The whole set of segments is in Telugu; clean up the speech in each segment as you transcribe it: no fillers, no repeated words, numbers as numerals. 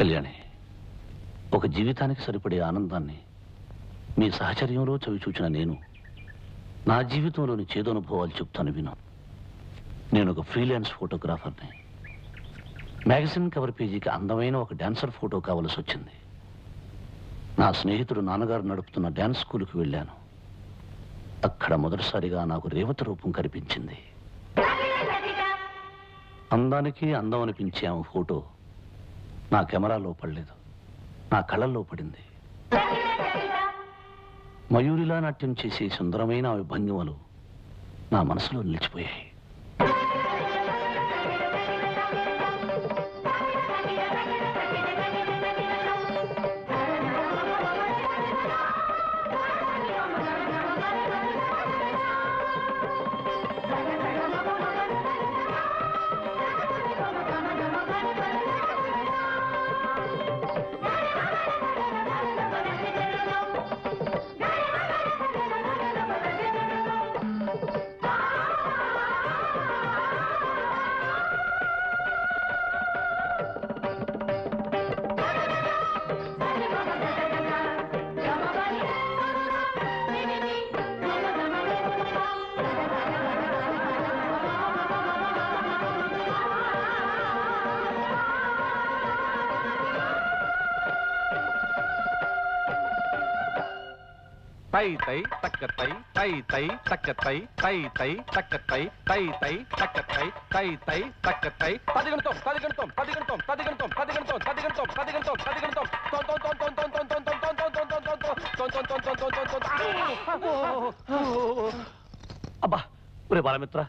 కళ్యాణి, ఒక జీవితానికి సరిపడే ఆనందాన్ని మీ సహచర్యంలో చవిచూచిన నేను నా జీవితంలోని చేదనుభవాలు చెప్తాను విను. నేను ఒక ఫ్రీలాన్స్ ఫోటోగ్రాఫర్ని. మ్యాగజైన్ కవర్ పేజీకి అందమైన ఒక డాన్సర్ ఫోటో కావలసి వచ్చింది. నా స్నేహితుడు నాన్నగారు నడుపుతున్న డాన్స్ స్కూల్కి వెళ్ళాను. అక్కడ మొదటిసారిగా నాకు రేవతి రూపం కనిపించింది. అందానికి అందం అనిపించే ఆమె ఫోటో నా కెమెరాలో పడలేదు, నా కళ్ళల్లో పడింది. మయూరిలా నాట్యం చేసే సుందరమైన ఆమె భంగిమలు నా మనసులో నిలిచిపోయాయి. తై తై తక్కతై తై తై తక్కతై తై తై తక్కతై తై తై తక్కతై తై తై తక్కతై తదిగంతం తదిగంతం తదిగంతం తదిగంతం తదిగంతం తదిగంతం తదిగంతం తదిగంతం తొం తొం తొం తొం తొం తొం తొం తొం తొం తొం తొం తొం తొం తొం తొం తొం. అబ్బా, ఒరే బాలమిత్ర,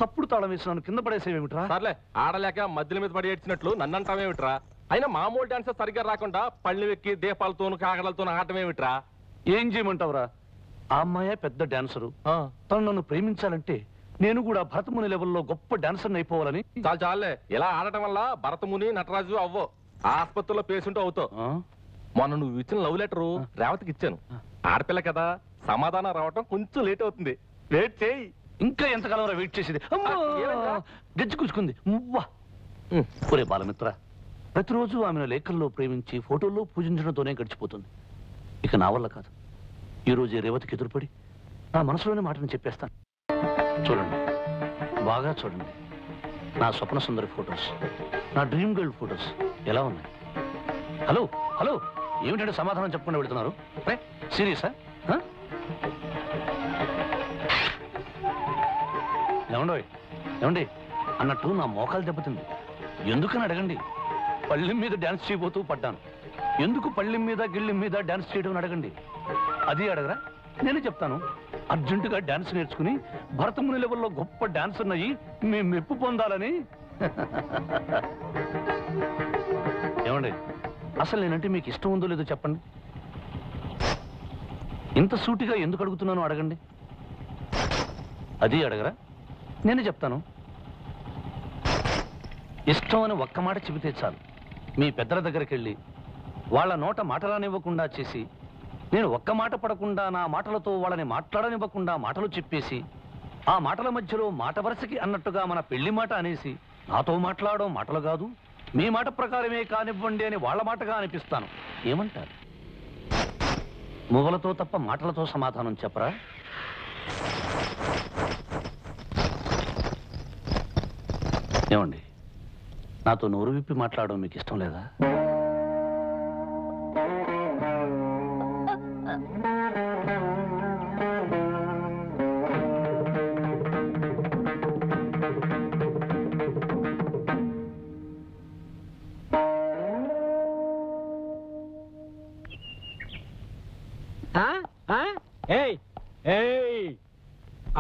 తప్పుడు తాళం వేసినాను, కింద పడేసేవేమిట్రా? సర్లే, ఆడలేక మధ్యల మీద పడి ఏడ్చినట్లు నన్ను అంటావేమిట్రా? అయినా మామూలు డాన్సర్ సరిగ్గా రాకుండా పళ్ళు ఎక్కి దీపాలతోనూ కాగడలతోనూ ఆడటమేమిట్రా? ఏం చేయమంటావురా? ఆ అమ్మాయే పెద్ద డాన్సరు. తను నన్ను ప్రేమించాలంటే నేను కూడా భరతముని లెవెల్లో గొప్ప డాన్సర్ని అయిపోవాలని. చాలు చాలే, ఇలా ఆడటం వల్ల భరతముని నటరాజు అవ్వో, ఆసుపత్రిలో పేషెంట్ అవుతావు. మొన్న నువ్వు ఇచ్చిన లవ్ లెటరు రేవతికి ఇచ్చాను. ఆడపిల్ల కదా, సమాధానం రావటం కొంచెం లేట్ అవుతుంది. వెయిట్ చేయి. ఇంకా ఎంతకాలం వెయిట్ చేసేది? గజ్జి కూచుకుంది. ఒరే బాలమిత్ర, ప్రతిరోజు ఆమెను లేఖల్లో ప్రేమించి ఫోటోల్లో పూజించడంతోనే గడిచిపోతుంది. ఇక నా వల్ల కాదు. ఈ రోజు రేవతికి ఎదురుపడి నా మనసులోని మాటను చెప్పేస్తాను. చూడండి, బాగా చూడండి. నా స్వప్న సుందరి ఫొటోస్, నా డ్రీమ్ గర్ల్ ఫొటోస్ ఎలా ఉన్నాయి? హలో హలో, ఏమిటంటే సమాధానం చెప్పకుండా వెళుతున్నారు? సీరియసా? ఏమండి అన్నట్టు నా మోకాలు దెబ్బతింది. ఎందుకని అడగండి. పళ్ళెం మీద డాన్స్ చేయబోతూ పడ్డాను. ఎందుకు పళ్ళెం మీద గిళ్ళెం మీద డాన్స్ చేయడం అడగండి. అది అడగరా? నేనే చెప్తాను. అర్జెంటుగా డాన్స్ నేర్చుకుని భరతముని లెవెల్లో గొప్ప డాన్సర్ అయ్యి మేము మెప్పు పొందాలని. ఏమండి, అసలు నేనంటే మీకు ఇష్టం ఉందో లేదో చెప్పండి. ఇంత సూటిగా ఎందుకు అడుగుతున్నానో అడగండి. అది అడగరా? నేనే చెప్తాను. ఇష్టం అని ఒక్క మాట చెబితే చాలు, మీ పెద్దల దగ్గరికి వెళ్ళి వాళ్ళ నోట మాటలనివ్వకుండా చేసి, నేను ఒక్క మాట పడకుండా నా మాటలతో వాళ్ళని మాట్లాడనివ్వకుండా మాటలు చెప్పేసి, ఆ మాటల మధ్యలో మాట వరుసకి అన్నట్టుగా మన పెళ్లి మాట అనేసి, నాతో మాట్లాడడం మాటలు కాదు, మీ మాట ప్రకారమే కానివ్వండి అని వాళ్ళ మాటగా అనిపిస్తాను. ఏమంటారు? మువ్వలతో తప్ప మాటలతో సమాధానం చెప్పరా? ఏమండి, నాతో నోరు విప్పి మాట్లాడడం మీకు ఇష్టం లేదా?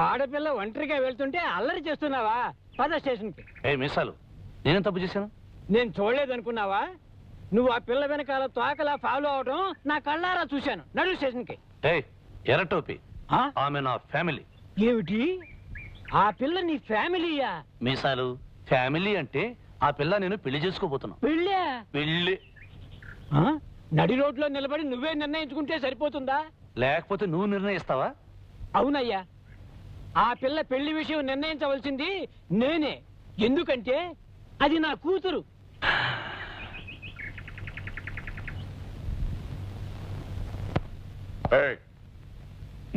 ఆడపిల్ల ఒంటరిగా వెళ్తుంటే అల్లరి చేస్తున్నావా? పద స్టేషన్కి. మీసాలు, నేనేం తప్పు చేశాను? నేను చూడలేదనుకున్నావా? నువ్వు ఆ పిల్ల వెనకాల తోకలా ఫాలో అవడం నా కళ్ళారా చూశాను. నడు స్టేషన్కి. ఎర్రటోపి, ఆమె నా ఫ్యామిలీ. ఏమిటి? ఆ పిల్ల నీ ఫ్యామిలీయా? మీసాలు, ఫ్యామిలీ అంటే ఆ పిల్ల నేను పెళ్లి చేసుకోబోతున్నా. పెళ్ళా? పెళ్లి. నడి రోడ్లో నిలబడి నువ్వే నిర్ణయించుకుంటే సరిపోతుందా? లేకపోతే నువ్వు నిర్ణయిస్తావా? అవునయ్యా, ఆ పిల్ల పెళ్లి విషయం నిర్ణయించవలసింది నేనే. ఎందుకంటే అది నా కూతురు.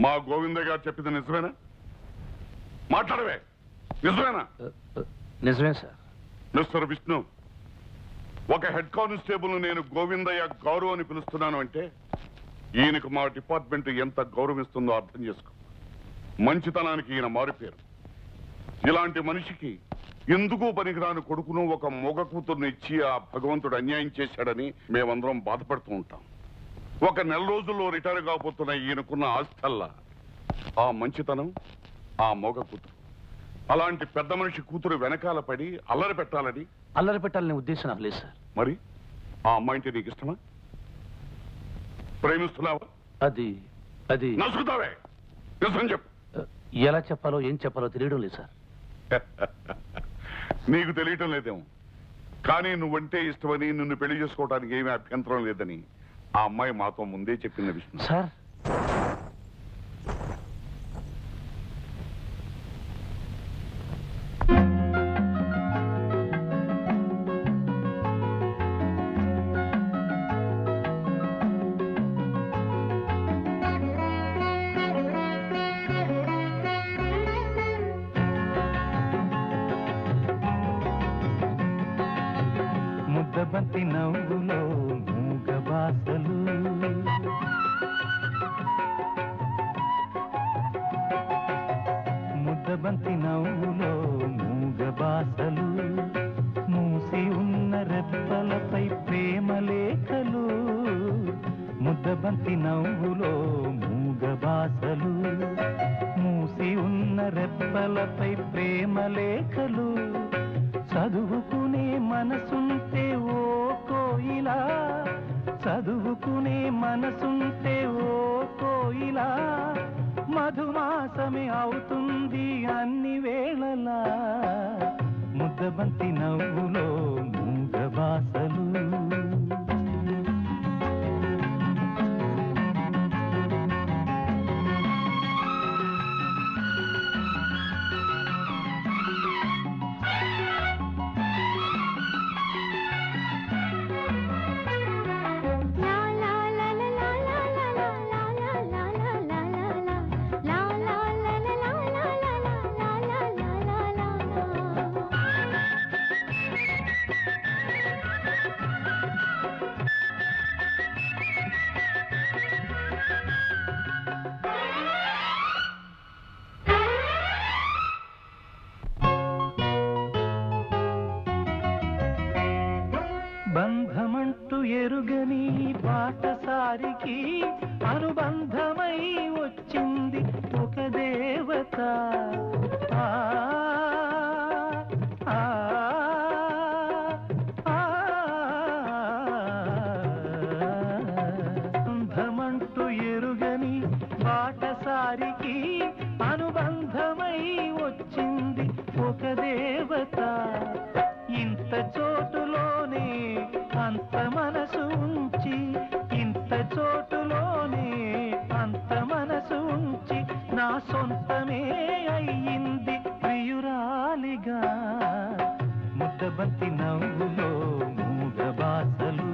మా గోవింద గారు చెప్పింది నిజమేనా? మాట్లాడవే, నిజమేనా? నిజమే సార్. మిస్టర్ విష్ణు, ఒక హెడ్ కానిస్టేబుల్ నేను గోవిందయ్య గౌరవ్ అని పిలుస్తున్నాను అంటే ఈయనకు మా డిపార్ట్మెంట్ ఎంత గౌరవిస్తుందో అర్థం చేసుకో. మంచితనానికి ఈయన మారిపోయారు. ఇలాంటి మనిషికి ఎందుకు పనికిరాని కొడుకును ఒక మొగ కూతుర్ని ఇచ్చి ఆ భగవంతుడు అన్యాయం చేశాడని మేమందరం బాధపడుతూ ఉంటాం. ఒక నెల రోజుల్లో రిటైర్ కాబోతున్న ఈయనకున్న ఆస్థల్లా ఆ మంచితనం, ఆ మొగ కూతురు. అలాంటి పెద్ద మనిషి కూతురు వెనకాల పడి అల్లరి పెట్టాలనే ఉద్దేశం నాకు లేదు సార్. మరి ఆ అమ్మాయింటే నీకు ఇష్టమా? ప్రేమిస్తున్నావా? అది అది నసుకుతావే, నిజం చెప్పు. ఎలా చెప్పాలో ఏం చెప్పాలో తెలియడం లేదు సార్. నీకు తెలియటం లేదేమో, కానీ నువ్వంటే ఇష్టమని నిన్ను పెళ్లి చేసుకోవడానికి ఏమీ అభ్యంతరం లేదని ఆ అమ్మాయి మాతో ముందే చెప్పింది విష్ణు. సార్, ముద్దబంతి నవ్వులో మూగ బాసలు, ముద్దబంతి నవ్వులో మూగ బాసలు, మూసి ఉన్న రెప్పలపై ప్రేమ లేఖలు. ముద్దబంతి నవ్వులో మూగ బాసలు, మూసి ఉన్న రెప్పలపై ప్రేమ లేఖలు. చదువుకునే మనసుంటే ఓ కోయిలా, చదువుకునే మనసుంటే ఓ కోయిలా, మధుమాసమే అవుతుంది అన్ని వేళలా. ముద్దబంతి నవ్వులో మూగ బాసలు. బంధమంటూ ఎరుగని పాటసారికి అనుబంధమై వచ్చింది ఒక దేవత. ఆ ఆ బంధమంటూ ఎరుగని పాటసారికి అనుబంధమై వచ్చింది ఒక దేవత. ఇంత చోటులోనే అంత మనసు ఉంచి, ఇంత చోటులోనే అంత మనసు ఉంచి, నా సొంతమే అయ్యింది ప్రియురాలిగా. ముద్దబంతి నవ్వులో మూగ బాసలు,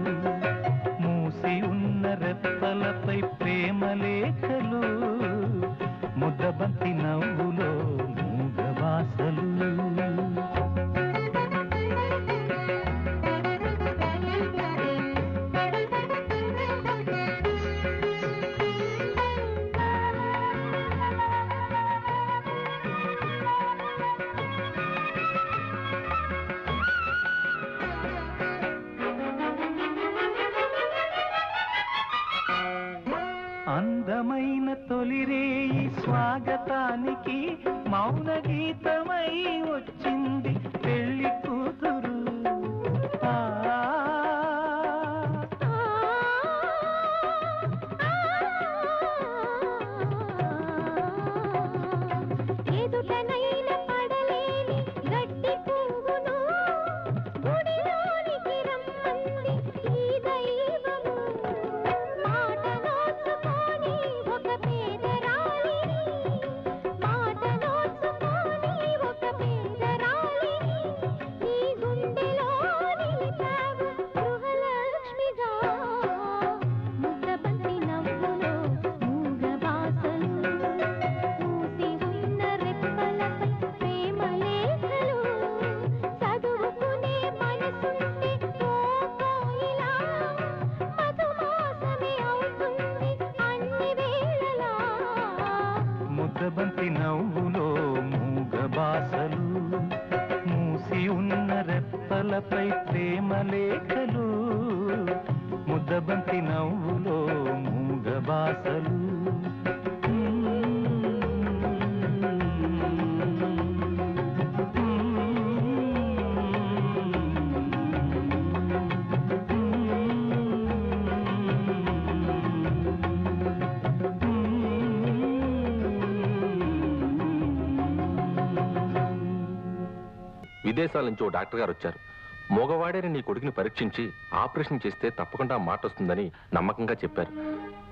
మూసి ఉన్న రెప్పలపై ప్రేమ లేఖలు. ముద్దబంతి నవ్వులో మూగ బాసలు. అందమైన తొలిరేయి స్వాగతానికి మౌన గీతమై వచ్చింది పెళ్లి కూతురు. నవ్వులో మూగ బాసలు, మూసి ఉన్న రెప్పలపై ప్రేమ లేఖలు, ముద్దబంతి నవ్వులో మూగ బాసలు. విదేశాల నుంచి ఓ డాక్టర్ గారు వచ్చారు. మగవాడేని నీ కొడుకుని పరీక్షించి ఆపరేషన్ చేస్తే తప్పకుండా మాట వస్తుందని నమ్మకంగా చెప్పారు.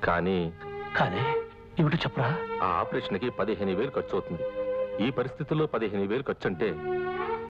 కానీ ఏమిటో చెప్పరా? ఆ ఆపరేషన్కి 15,000 ఖర్చు అవుతుంది. ఈ పరిస్థితుల్లో 15,000 ఖర్చు అంటే